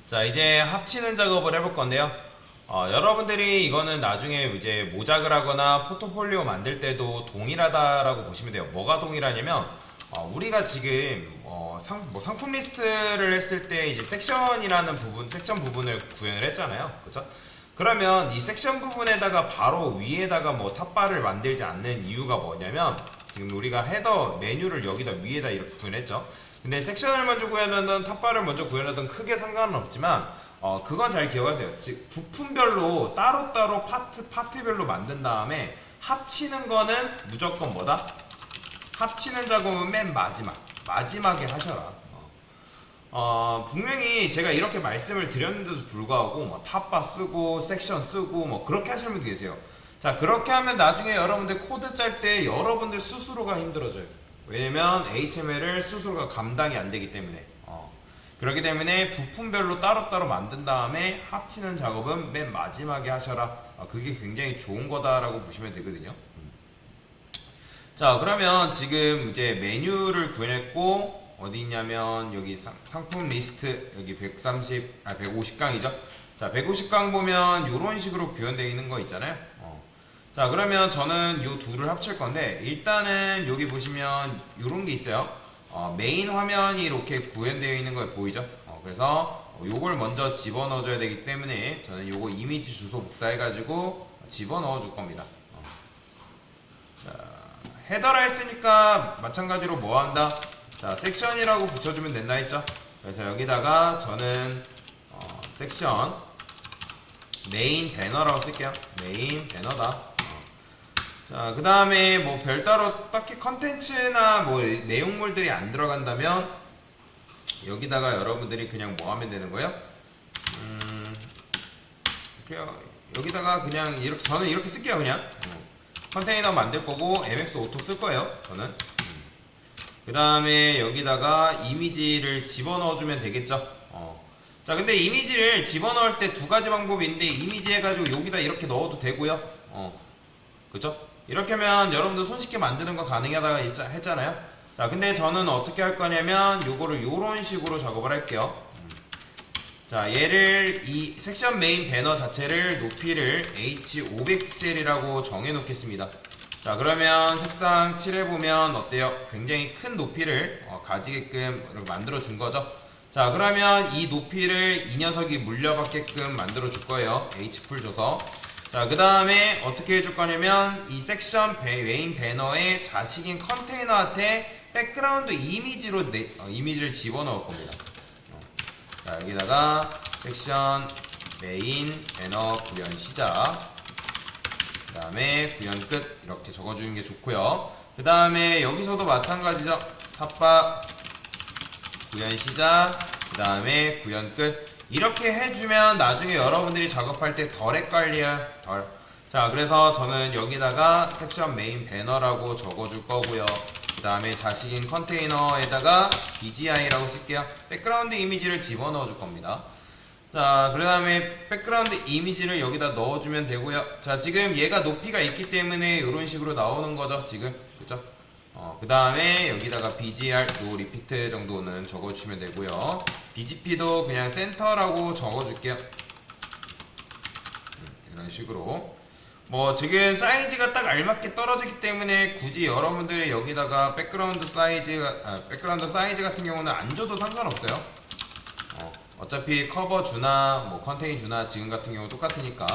자, 이제 합치는 작업을 해볼 건데요. 여러분들이 이거는 나중에 이제 모작을 하거나 포트폴리오 만들 때도 동일하다라고 보시면 돼요. 뭐가 동일하냐면, 우리가 지금 상품 리스트를 했을 때 이제 섹션이라는 부분, 섹션 부분을 구현을 했잖아요. 그죠? 그러면 이 섹션 부분에다가 바로 위에다가 뭐 탑바를 만들지 않는 이유가 뭐냐면, 지금 우리가 헤더 메뉴를 여기다 위에다 이렇게 구현했죠. 근데 섹션을 먼저 구현하든 탑바를 먼저 구현하든 크게 상관은 없지만 그건 잘 기억하세요. 즉 부품별로 따로따로 파트별로 만든 다음에 합치는 거는 무조건 뭐다? 합치는 작업은 맨 마지막에 하셔라. 분명히 제가 이렇게 말씀을 드렸는데도 불구하고 뭐 탑바 쓰고 섹션 쓰고 뭐 그렇게 하시는 분도 계세요. 자, 그렇게 하면 나중에 여러분들 코드 짤 때 여러분들 스스로가 힘들어져요. 왜냐면 ASML을 스스로가 감당이 안 되기 때문에. 그렇기 때문에 부품별로 따로따로 만든 다음에 합치는 작업은 맨 마지막에 하셔라. 그게 굉장히 좋은 거다라고 보시면 되거든요. 자, 그러면 지금 이제 메뉴를 구현했고 어디 있냐면 여기 상품 리스트 여기 150강이죠. 자, 150강 보면 이런 식으로 구현되어 있는 거 있잖아요. 자, 그러면 저는 이 둘을 합칠 건데 일단은 여기 보시면 이런 게 있어요. 메인 화면이 이렇게 구현되어 있는 거 보이죠? 그래서 요걸 먼저 집어넣어 줘야 되기 때문에 저는 요거 이미지 주소 복사해 가지고 집어넣어 줄 겁니다. 자, 헤더라 했으니까 마찬가지로 뭐 한다? 자, 섹션이라고 붙여주면 된다 했죠? 그래서 여기다가 저는 섹션 메인 배너라고 쓸게요. 메인 배너다. 자, 그 다음에 뭐 별다로 딱히 컨텐츠나 뭐 내용물들이 안 들어간다면 여기다가 여러분들이 그냥 뭐 하면 되는 거예요? 그냥 여기다가 그냥 이렇게 저는 이렇게 쓸게요. 그냥 컨테이너 만들 거고 MX 오토 쓸 거예요. 저는. 그 다음에 여기다가 이미지를 집어넣어 주면 되겠죠. 자, 근데 이미지를 집어넣을 때 두 가지 방법이 있는데 이미지 해가지고 여기다 이렇게 넣어도 되고요. 그죠? 이렇게 하면 여러분들 손쉽게 만드는 거 가능하다고 했잖아요. 자, 근데 저는 어떻게 할 거냐면 요거를 요런 식으로 작업을 할게요. 자, 얘를 이 섹션 메인 배너 자체를 높이를 H500픽셀이라고 정해 놓겠습니다. 자, 그러면 색상 칠해보면 어때요? 굉장히 큰 높이를 가지게끔 이렇게 만들어 준 거죠. 자, 그러면 이 높이를 이 녀석이 물려받게끔 만들어 줄 거예요. H풀 줘서. 자, 그 다음에 어떻게 해줄 거냐면 이 섹션 메인 배너의 자식인 컨테이너한테 백그라운드 이미지로 이미지를 집어넣을 겁니다. 자, 여기다가 섹션 메인 배너 구현 시작, 그 다음에 구현 끝 이렇게 적어주는 게 좋고요. 그 다음에 여기서도 마찬가지죠. 탑바 구현 시작, 그 다음에 구현 끝 이렇게 해주면 나중에 여러분들이 작업할 때 덜 헷갈려요. 자, 그래서 저는 여기다가 섹션 메인 배너라고 적어줄 거고요. 그 다음에 자식인 컨테이너에다가 BGI라고 쓸게요. 백그라운드 이미지를 집어넣어 줄 겁니다. 자, 그 다음에 백그라운드 이미지를 여기다 넣어주면 되고요. 자, 지금 얘가 높이가 있기 때문에 이런 식으로 나오는 거죠. 지금. 그죠? 그 다음에 여기다가 BGR, no repeat 정도는 적어주시면 되고요. BGP도 그냥 센터라고 적어줄게요. 이런 식으로. 뭐 지금 사이즈가 딱 알맞게 떨어지기 때문에 굳이 여러분들이 여기다가 백그라운드 사이즈 같은 경우는 안 줘도 상관없어요. 어차피 커버 주나 뭐 컨테인 주나 지금 같은 경우 똑같으니까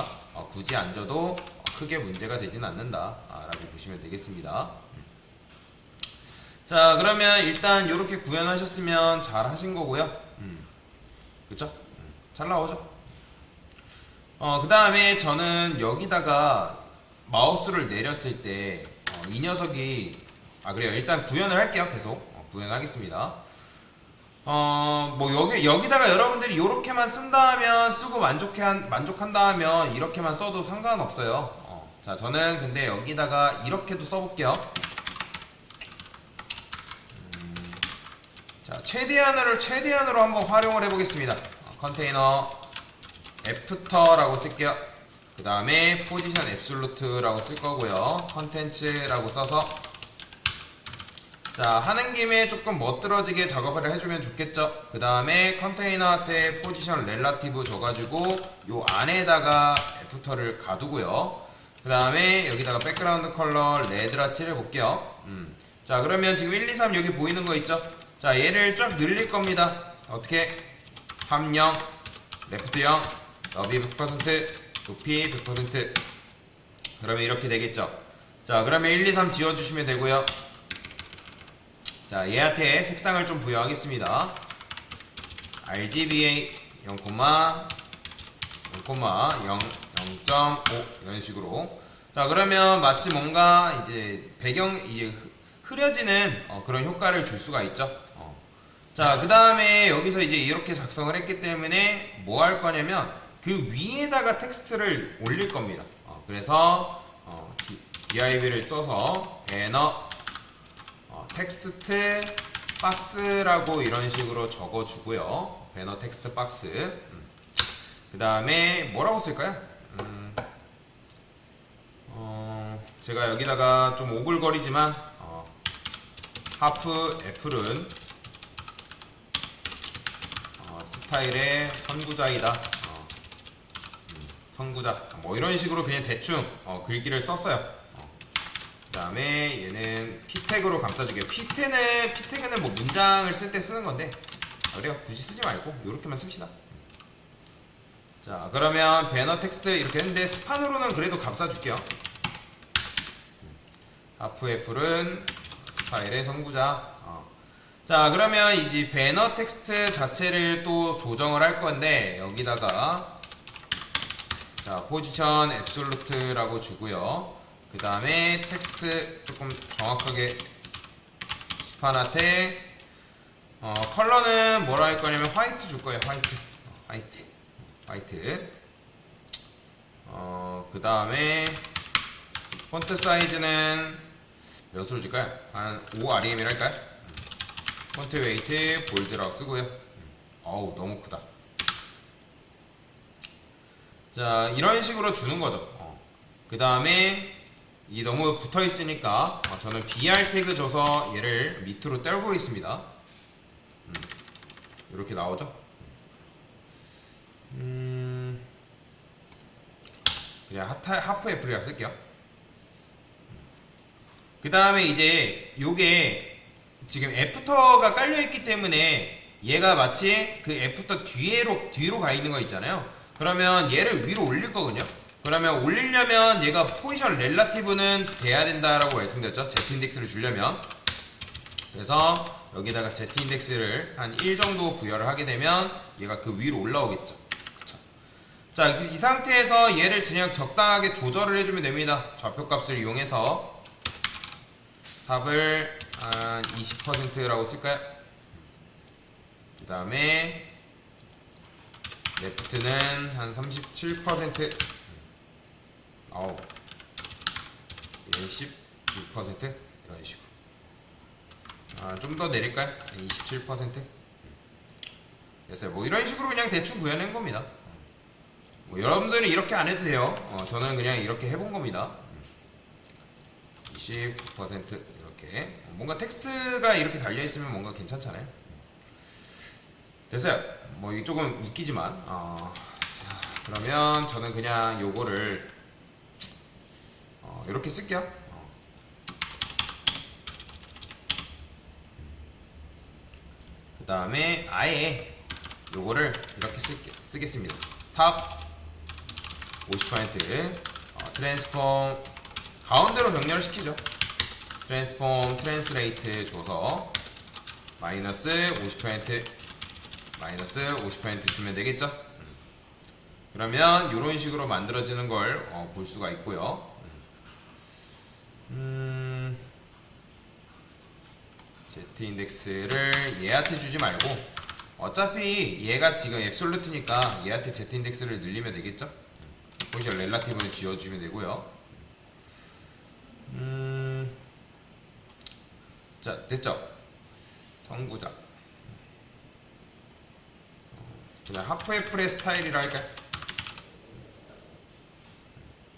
굳이 안 줘도 크게 문제가 되진 않는다 라고 보시면 되겠습니다. 자, 그러면 일단 이렇게 구현하셨으면 잘 하신 거고요. 그쵸? 잘 나오죠? 그 다음에 저는 여기다가 마우스를 내렸을 때 이 녀석이 그래요. 일단 구현을 할게요. 계속 구현하겠습니다. 뭐 여기다가 여러분들이 이렇게만 쓴다면 쓰고 만족한다 하면 이렇게만 써도 상관없어요. 자, 저는 근데 여기다가 이렇게도 써볼게요. 자, 최대한으로 한번 활용을 해보겠습니다. 컨테이너 애프터라고 쓸게요. 그 다음에 포지션 앱솔루트라고 쓸 거고요. 컨텐츠라고 써서 자, 하는 김에 조금 멋들어지게 작업을 해주면 좋겠죠. 그 다음에 컨테이너한테 포지션 렐라티브 줘가지고 요 안에다가 애프터를 가두고요. 그 다음에 여기다가 백그라운드 컬러 레드라 칠해볼게요. 자, 그러면 지금 1, 2, 3 여기 보이는 거 있죠? 자, 얘를 쫙 늘릴 겁니다. 어떻게? 팝 0, 레프트 0, 너비 100%, 높이 100%. 그러면 이렇게 되겠죠. 자, 그러면 1, 2, 3 지워주시면 되고요. 자, 얘한테 색상을 좀 부여하겠습니다. RGBA 0,0,0.5 이런 식으로. 자, 그러면 마치 뭔가 이제 배경 이제 흐려지는 그런 효과를 줄 수가 있죠. 자, 그 다음에 여기서 이제 이렇게 작성을 했기 때문에 뭐 할 거냐면 그 위에다가 텍스트를 올릴 겁니다. 그래서 DIV를 써서 배너 텍스트 박스라고 이런 식으로 적어주고요. 배너 텍스트 박스. 그 다음에 뭐라고 쓸까요? 제가 여기다가 좀 오글거리지만 하프 애플은 스타일의 선구자이다. 선구자. 뭐 이런 식으로 그냥 대충 글귀를 썼어요. 그 다음에 얘는 P택으로 감싸주게요. P택은 뭐 문장을 쓸 때 쓰는 건데 우리가 굳이 쓰지 말고 이렇게만 씁시다. 자, 그러면 배너 텍스트 이렇게 했는데 스판으로는 그래도 감싸줄게요. 하프 애플은 스타일의 선구자. 자, 그러면 이제 배너 텍스트 자체를 또 조정을 할 건데 여기다가 자, 포지션 앱솔루트라고 주고요. 그 다음에 텍스트 조금 정확하게 스판한테 컬러는 뭐라 할 거냐면 화이트 줄 거예요. 화이트. 그 다음에 폰트 사이즈는 몇으로 줄까요? 한 5REM이라 할까요? 폰트 웨이트 볼드라고 쓰고요. 어우, 너무 크다. 자, 이런 식으로 주는 거죠. 그 다음에 이 너무 붙어 있으니까 저는 BR 태그 줘서 얘를 밑으로 떼어보겠습니다. 이렇게 나오죠? 그냥 하프 애플이라 쓸게요. 그 다음에 이제 요게 지금 애프터가 깔려있기 때문에 얘가 마치 그 애프터 뒤로 가 있는 거 있잖아요. 그러면 얘를 위로 올릴 거거든요. 그러면 올리려면 얘가 포지션 렐라티브는 돼야 된다라고 말씀드렸죠. Z 인덱스를 주려면. 그래서 여기다가 Z 인덱스를 한 1 정도 부여를 하게 되면 얘가 그 위로 올라오겠죠. 그쵸? 자, 이 상태에서 얘를 그냥 적당하게 조절을 해주면 됩니다. 좌표값을 이용해서 탑을 한 20%라고 쓸까요? 그 다음에 레프트는 한 37%. 아우, 얘는 16% 이런 식으로. 좀 더 내릴까요? 27%. 됐어요. 뭐 이런 식으로 그냥 대충 구현한 겁니다. 뭐 여러분들은 이렇게 안 해도 돼요. 저는 그냥 이렇게 해본 겁니다. 29% 이렇게. 뭔가 텍스트가 이렇게 달려 있으면 뭔가 괜찮잖아요. 됐어요. 뭐 이게 조금 웃기지만. 자, 그러면 저는 그냥 요거를 이렇게 쓸게요. 그 다음에 아예 요거를 이렇게 쓰겠습니다. 탑 50%, 트랜스폼 가운데로 병렬을 시키죠. 트랜스폼 트랜스레이트 줘서 마이너스 50% 주면 되겠죠. 그러면 이런 식으로 만들어지는 걸 볼 수가 있고요. Z 인덱스를 얘한테 주지 말고 어차피 얘가 지금 앱솔루트니까 얘한테 Z 인덱스를 늘리면 되겠죠. 포지션 렐라티브는 지워주면 되고요. 자, 됐죠? 선구자. 그냥 하프 애플의 스타일이라 할까요?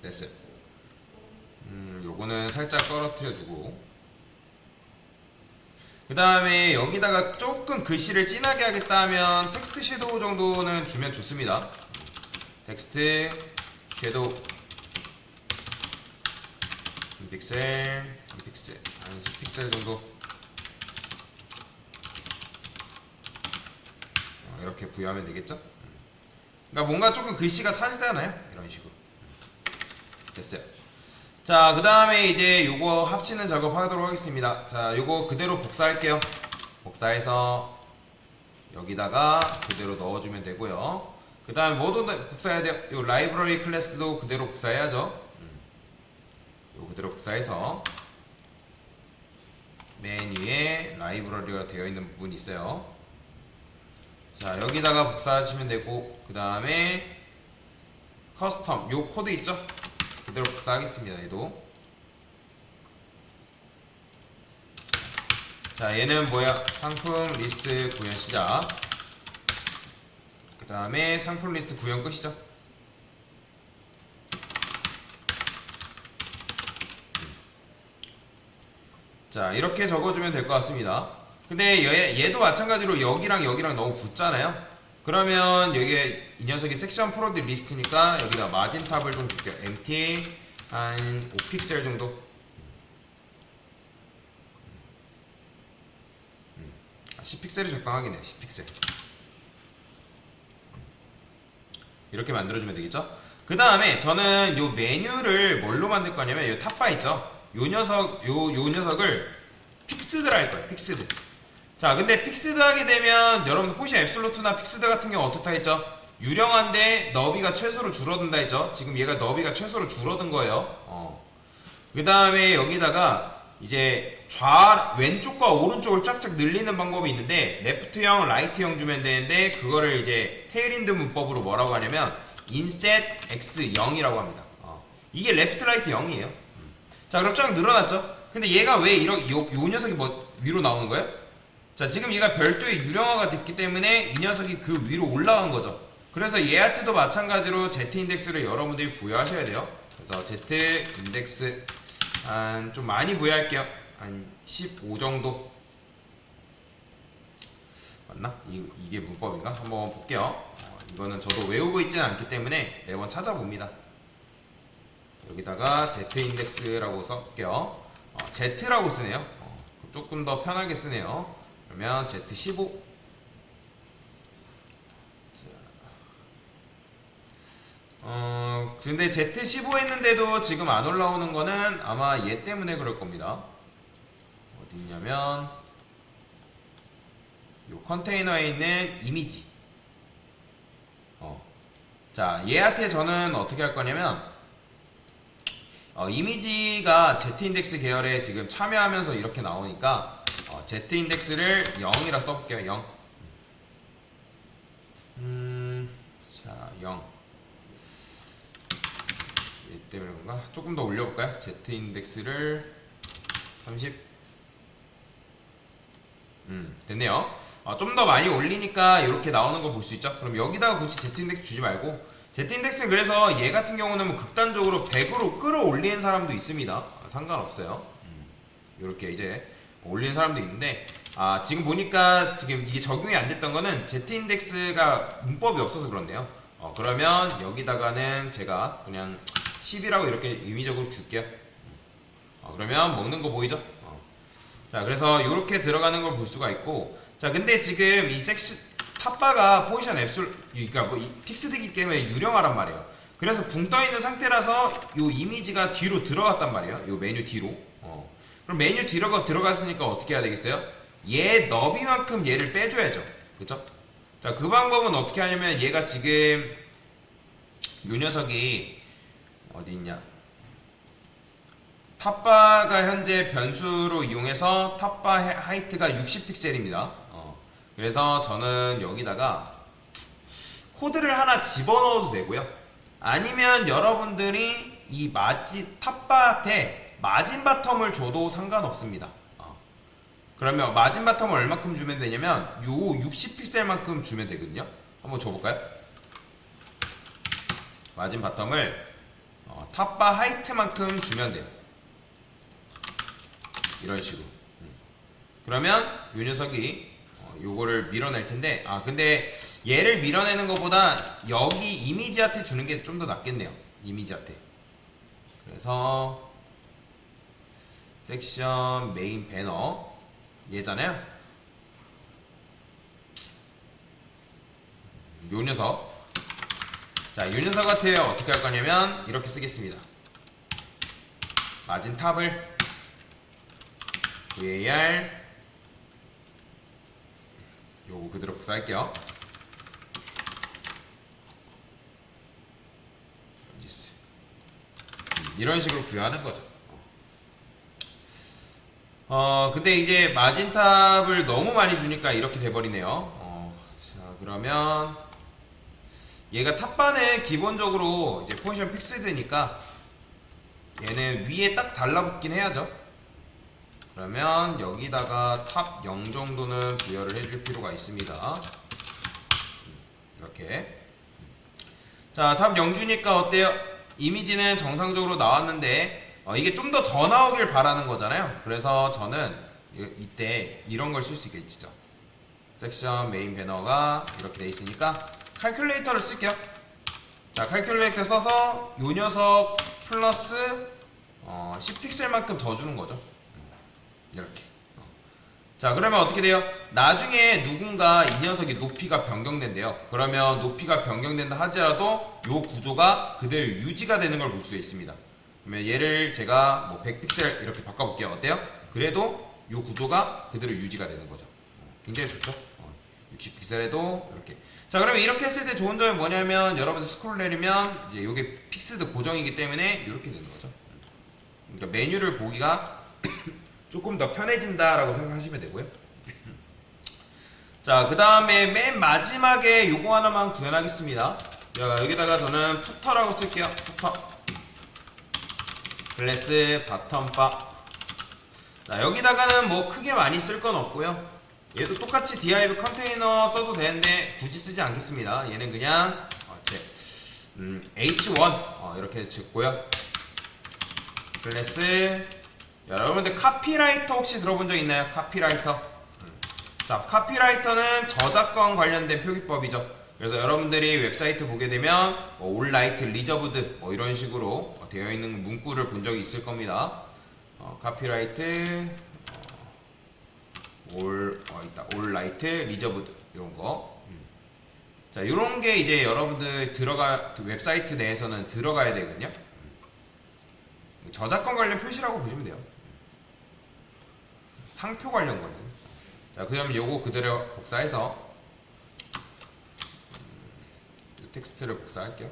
됐어요. 요거는 살짝 떨어뜨려주고 그 다음에 여기다가 조금 글씨를 진하게 하겠다 하면 텍스트 섀도우 정도는 주면 좋습니다. 텍스트 섀도우 2픽셀 2픽셀 한 10픽셀 정도 이렇게 부여하면 되겠죠? 그러니까 뭔가 조금 글씨가 살잖아요. 이런 식으로 됐어요. 자, 그 다음에 이제 요거 합치는 작업 하도록 하겠습니다. 자, 요거 그대로 복사할게요. 복사해서 여기다가 그대로 넣어주면 되고요. 그 다음에 뭐도 복사해야 돼요? 요 라이브러리 클래스도 그대로 복사해야죠. 요 그대로 복사해서 맨 위에 라이브러리가 되어 있는 부분이 있어요. 자, 여기다가 복사하시면 되고, 그 다음에 커스텀 요 코드 있죠? 그대로 복사하겠습니다. 얘도. 자, 얘는 뭐야? 상품 리스트 구현 시작. 그 다음에 상품 리스트 구현 끝이죠. 자, 이렇게 적어주면 될 것 같습니다. 근데 얘도 마찬가지로 여기랑 여기랑 너무 붙잖아요. 그러면 여기에 이 녀석이 섹션 프로드 리스트니까 여기다 마진 탑을 좀 줄게요. empty 한 5픽셀 정도. 10픽셀이 적당하긴 해. 10픽셀. 이렇게 만들어주면 되겠죠? 그 다음에 저는 요 메뉴를 뭘로 만들 거냐면 요 탑바 있죠? 요 녀석을 픽스드를 할 거예요. 픽스드. 자, 근데 픽스드 하게 되면 여러분들 포지션 앱솔루트나 픽스드 같은 경우 어떻다 했죠? 유령한데 너비가 최소로 줄어든다 했죠? 지금 얘가 너비가 최소로 줄어든 거예요. 그 다음에 여기다가 이제 왼쪽과 오른쪽을 쫙쫙 늘리는 방법이 있는데 레프트형, 라이트형 주면 되는데 그거를 이제 테일윈드 문법으로 뭐라고 하냐면 inset x 0이라고 합니다. 이게 레프트, 라이트 0이에요. 자, 그럼 쫙 늘어났죠? 근데 얘가 왜 요 녀석이 뭐 위로 나오는 거예요? 자, 지금 얘가 별도의 유령화가 됐기 때문에 이 녀석이 그 위로 올라간 거죠. 그래서 얘한테도 마찬가지로 z 인덱스를 여러분들이 부여하셔야 돼요. 그래서 z 인덱스 한 좀 많이 부여할게요. 한 15 정도 맞나? 이게 문법인가? 한번 볼게요. 이거는 저도 외우고 있지는 않기 때문에 매번 찾아봅니다. 여기다가 z 인덱스라고 쓸게요. z라고 쓰네요. 조금 더 편하게 쓰네요. 그러면 Z15. 근데 Z15 했는데도 지금 안 올라오는 거는 아마 얘 때문에 그럴 겁니다. 어디 있냐면 요 컨테이너에 있는 이미지. 자, 얘한테 저는 어떻게 할 거냐면 이미지가 Z인덱스 계열에 지금 참여하면서 이렇게 나오니까 Z인덱스를 0이라 써볼게요. 0. 자, 0. 얘 때문에 그런가? 조금 더 올려볼까요? Z인덱스를 30. 됐네요. 좀 더 많이 올리니까 이렇게 나오는 거 볼 수 있죠? 그럼 여기다가 굳이 Z인덱스 주지 말고 Z인덱스는 그래서 얘 같은 경우는 뭐 극단적으로 100으로 끌어올리는 사람도 있습니다. 상관없어요. 이렇게 이제 올리는 사람도 있는데 지금 보니까 지금 이게 적용이 안 됐던 거는 Z인덱스가 문법이 없어서 그런데요. 그러면 여기다가는 제가 그냥 10이라고 이렇게 의미적으로 줄게요. 그러면 먹는 거 보이죠? 자, 그래서 이렇게 들어가는 걸 볼 수가 있고, 자, 근데 지금 이 탑바가 포지션 그러니까 뭐 픽스드이기 때문에 유령화란 말이에요. 그래서 붕 떠 있는 상태라서 요 이미지가 뒤로 들어갔단 말이에요. 요 메뉴 뒤로. 그럼 메뉴 뒤로 들어갔으니까 어떻게 해야 되겠어요? 얘 너비만큼 얘를 빼줘야죠. 그쵸? 자, 그 방법은 어떻게 하냐면 얘가 지금 요 녀석이 어디 있냐? 탑바가 현재 변수로 이용해서 탑바 하이트가 60픽셀입니다. 그래서 저는 여기다가 코드를 하나 집어넣어도 되고요. 아니면 여러분들이 이 탑바한테 마진 바텀을 줘도 상관없습니다. 그러면 마진 바텀을 얼마큼 주면 되냐면 요 60픽셀만큼 주면 되거든요. 한번 줘볼까요? 마진 바텀을 탑바 하이트만큼 주면 돼요. 이런 식으로. 그러면 요 녀석이 요거를 밀어낼 텐데, 근데 얘를 밀어내는 것보다 여기 이미지한테 주는 게 좀 더 낫겠네요. 이미지한테. 그래서 섹션 메인 배너 얘잖아요. 요 녀석. 자, 요 녀석 같아요. 어떻게 할 거냐면 이렇게 쓰겠습니다. 마진 탑을 var 요거 그대로 복사할게요. 이런 식으로 부여하는 거죠. 근데 이제 마진탑을 너무 많이 주니까 이렇게 돼버리네요. 자, 그러면 얘가 탑반은 기본적으로 이제 포지션 픽스드니까 얘는 위에 딱 달라붙긴 해야죠. 그러면 여기다가 탑 0 정도는 부여를 해줄 필요가 있습니다. 이렇게. 자, 탑 0 주니까 어때요? 이미지는 정상적으로 나왔는데 이게 좀 더 나오길 바라는 거잖아요. 그래서 저는 이때 이런 걸 쓸 수 있겠죠. 섹션 메인 배너가 이렇게 돼 있으니까 칼큘레이터를 쓸게요. 자, 칼큘레이터 써서 요 녀석 플러스 10픽셀만큼 더 주는 거죠. 이렇게. 자, 그러면 어떻게 돼요? 나중에 누군가 이 녀석이 높이가 변경된대요. 그러면 높이가 변경된다 하더라도 요 구조가 그대로 유지가 되는 걸 볼 수 있습니다. 그러면 얘를 제가 뭐 100픽셀 이렇게 바꿔볼게요. 어때요? 그래도 요 구조가 그대로 유지가 되는 거죠. 굉장히 좋죠? 60픽셀에도 이렇게. 자, 그러면 이렇게 했을 때 좋은 점이 뭐냐면 여러분들 스크롤 내리면 이제 요게 픽스드 고정이기 때문에 이렇게 되는 거죠. 그러니까 메뉴를 보기가 조금 더 편해진다라고 생각하시면 되고요. 자, 그 다음에 맨 마지막에 요거 하나만 구현하겠습니다. 여기다가 저는 푸터라고 쓸게요. 푸터 클래스 바텀바. 자, 여기다가는 뭐 크게 많이 쓸 건 없고요. 얘도 똑같이 div 컨테이너 써도 되는데 굳이 쓰지 않겠습니다. 얘는 그냥 h1 이렇게 짓고요. 클래스. 여러분들 카피라이터 혹시 들어본 적 있나요? 카피라이터. 자, 카피라이터는 저작권 관련된 표기법이죠. 그래서 여러분들이 웹사이트 보게 되면 all right reserved 이런 식으로 되어 있는 문구를 본 적이 있을 겁니다. 카피라이트 all right reserved 이런 거. 자, 이런 게 이제 여러분들 웹사이트 내에서는 들어가야 되거든요. 저작권 관련 표시라고 보시면 돼요. 상표 관련 거는. 자, 그러면 요거 그대로 복사해서 텍스트를 복사할게요.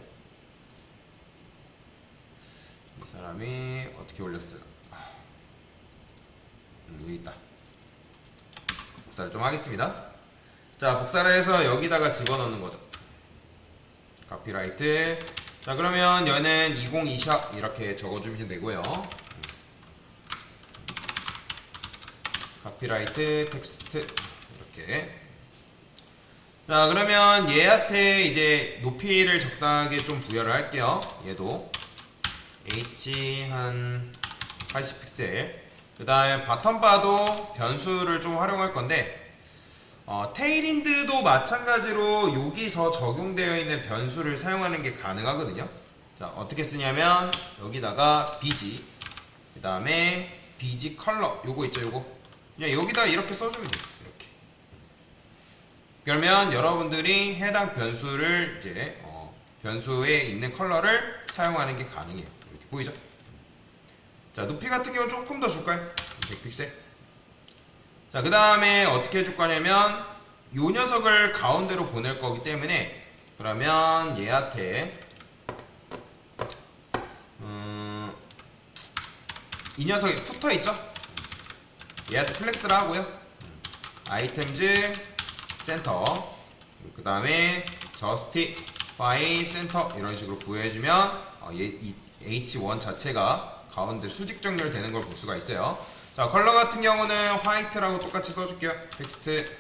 이 사람이 어떻게 올렸어요? 여기 있다. 복사를 좀 하겠습니다. 자, 복사를 해서 여기다가 집어넣는 거죠. 카피라이트. 자, 그러면 얘는 2020 이렇게 적어주면 되고요. 카피라이트 텍스트 이렇게. 자, 그러면 얘한테 이제 높이를 적당하게 좀 부여를 할게요. 얘도 h 한 80픽셀. 그 다음에 바텀바도 변수를 좀 활용할 건데 테일인드도 마찬가지로 여기서 적용되어 있는 변수를 사용하는 게 가능하거든요. 자, 어떻게 쓰냐면 여기다가 bg, 그 다음에 bg 컬러 요거 있죠. 요거 그냥 여기다 이렇게 써주면 돼요. 이렇게. 그러면 여러분들이 해당 변수를 이제 변수에 있는 컬러를 사용하는 게 가능해요. 이렇게 보이죠? 자, 높이 같은 경우는 조금 더 줄까요? 100픽셀. 자, 그 다음에 어떻게 해줄 거냐면 요 녀석을 가운데로 보낼 거기 때문에 그러면 얘한테 이 녀석이 푸터 있죠? 얘한테 플렉스를 하고요. 아이템즈 센터, 그 다음에 justify 센터 이런 식으로 부여해주면 이 h1 자체가 가운데 수직 정렬되는 걸 볼 수가 있어요. 자, 컬러 같은 경우는 화이트라고 똑같이 써줄게요. 텍스트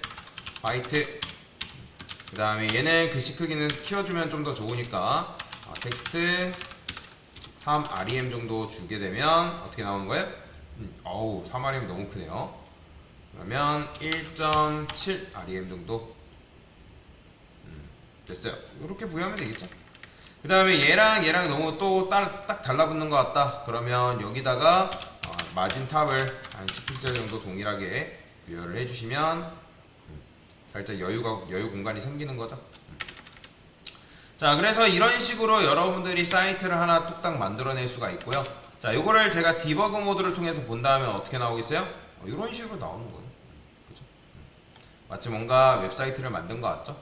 화이트. 그 다음에 얘는 글씨 크기는 키워주면 좀 더 좋으니까 텍스트 3rem 정도 주게 되면 어떻게 나오는 거예요? 어우, 3rem 너무 크네요. 그러면 1.7 REM 정도 됐어요. 이렇게 부여하면 되겠죠. 그 다음에 얘랑 너무 또 딱 달라붙는 것 같다. 그러면 여기다가 마진 탑을 한 10픽셀 정도 동일하게 부여를 해주시면 살짝 여유 공간이 생기는 거죠. 자, 그래서 이런 식으로 여러분들이 사이트를 하나 뚝딱 만들어낼 수가 있고요. 자, 요거를 제가 디버그 모드를 통해서 본다면 어떻게 나오겠어요? 이런 식으로 나오는 거예요. 그죠? 마치 뭔가 웹사이트를 만든 것 같죠?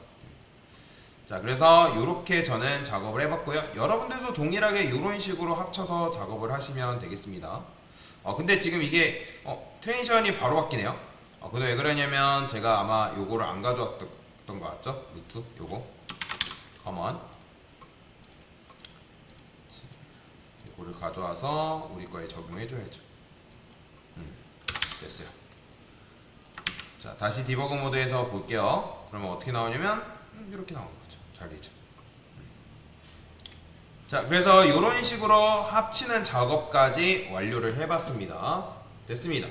자, 그래서 이렇게 저는 작업을 해봤고요. 여러분들도 동일하게 이런 식으로 합쳐서 작업을 하시면 되겠습니다. 근데 지금 이게 트랜지션이 바로 바뀌네요. 근데 왜 그러냐면 제가 아마 요거를 안 가져왔던 것 같죠? 루트 요거 커먼 요거를 가져와서 우리 거에 적용해줘야죠. 됐어요. 자, 다시 디버그 모드에서 볼게요. 그러면 어떻게 나오냐면 이렇게 나오는 거죠. 잘 되죠. 자, 그래서 이런 식으로 합치는 작업까지 완료를 해봤습니다. 됐습니다.